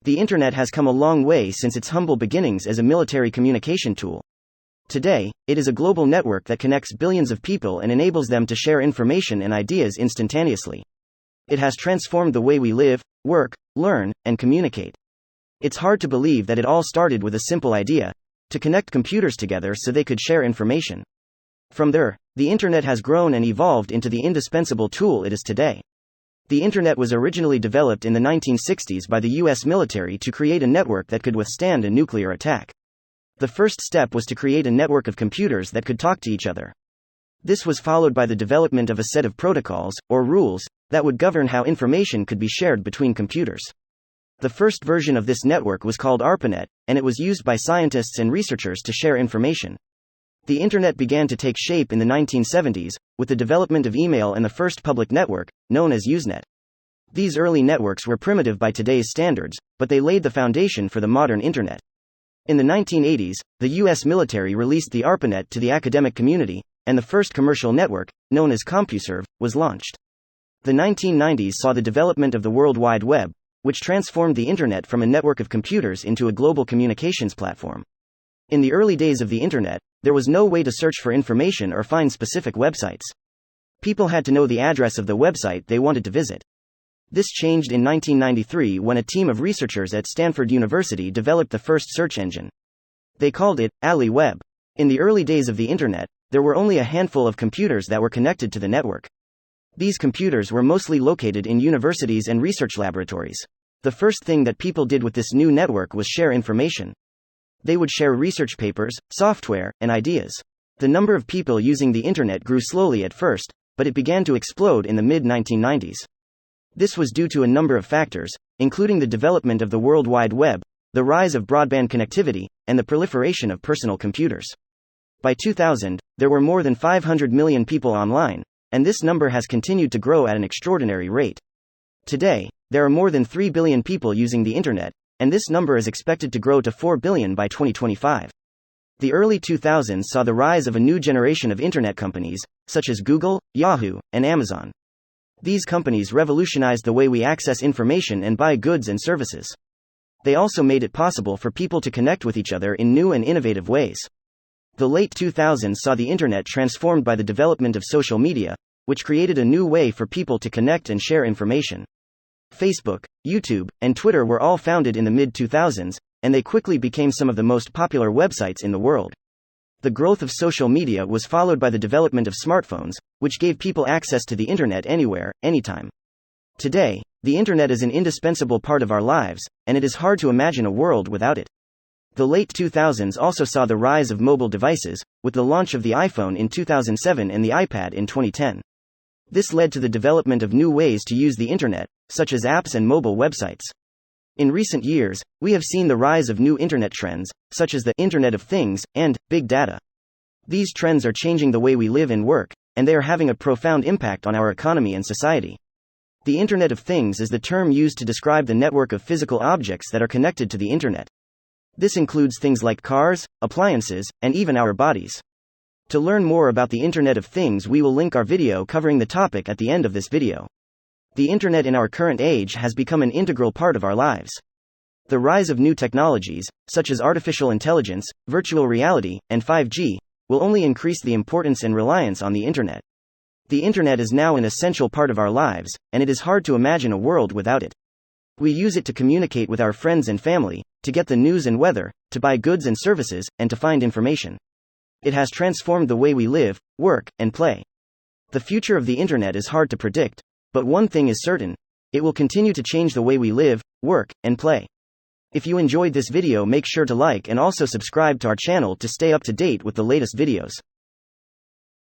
The Internet has come a long way since its humble beginnings as a military communication tool. Today, it is a global network that connects billions of people and enables them to share information and ideas instantaneously. It has transformed the way we live, work, learn, and communicate. It's hard to believe that it all started with a simple idea: to connect computers together so they could share information. From there, the Internet has grown and evolved into the indispensable tool it is today. The Internet was originally developed in the 1960s by the US military to create a network that could withstand a nuclear attack. The first step was to create a network of computers that could talk to each other. This was followed by the development of a set of protocols, or rules, that would govern how information could be shared between computers. The first version of this network was called ARPANET, and it was used by scientists and researchers to share information. The Internet began to take shape in the 1970s, with the development of email and the first public network, known as Usenet. These early networks were primitive by today's standards, but they laid the foundation for the modern Internet. In the 1980s, the US military released the ARPANET to the academic community, and the first commercial network, known as CompuServe, was launched. The 1990s saw the development of the World Wide Web, which transformed the Internet from a network of computers into a global communications platform. In the early days of the Internet, there was no way to search for information or find specific websites. People had to know the address of the website they wanted to visit. This changed in 1993 when a team of researchers at Stanford University developed the first search engine. They called it Ali Web. In the early days of the Internet, there were only a handful of computers that were connected to the network. These computers were mostly located in universities and research laboratories. The first thing that people did with this new network was share information. They would share research papers, software, and ideas. The number of people using the Internet grew slowly at first, but it began to explode in the mid-1990s. This was due to a number of factors, including the development of the World Wide Web, the rise of broadband connectivity, and the proliferation of personal computers. By 2000, there were more than 500 million people online, and this number has continued to grow at an extraordinary rate. Today, there are more than 3 billion people using the Internet, and this number is expected to grow to 4 billion by 2025. The early 2000s saw the rise of a new generation of Internet companies, such as Google, Yahoo, and Amazon. These companies revolutionized the way we access information and buy goods and services. They also made it possible for people to connect with each other in new and innovative ways. The late 2000s saw the Internet transformed by the development of social media, which created a new way for people to connect and share information. Facebook, YouTube, and Twitter were all founded in the mid-2000s, and they quickly became some of the most popular websites in the world. The growth of social media was followed by the development of smartphones, which gave people access to the Internet anywhere, anytime. Today, the Internet is an indispensable part of our lives, and it is hard to imagine a world without it. The late 2000s also saw the rise of mobile devices, with the launch of the iPhone in 2007 and the iPad in 2010. This led to the development of new ways to use the Internet, such as apps and mobile websites. In recent years, we have seen the rise of new Internet trends, such as the Internet of Things and big data. These trends are changing the way we live and work, and they are having a profound impact on our economy and society. The Internet of Things is the term used to describe the network of physical objects that are connected to the Internet. This includes things like cars, appliances, and even our bodies. To learn more about the Internet of Things, we will link our video covering the topic at the end of this video. The Internet in our current age has become an integral part of our lives. The rise of new technologies, such as artificial intelligence, virtual reality, and 5G, will only increase the importance and reliance on the Internet. The Internet is now an essential part of our lives, and it is hard to imagine a world without it. We use it to communicate with our friends and family, to get the news and weather, to buy goods and services, and to find information. It has transformed the way we live, work, and play. The future of the Internet is hard to predict, but one thing is certain: it will continue to change the way we live, work, and play. If you enjoyed this video, make sure to like and also subscribe to our channel to stay up to date with the latest videos.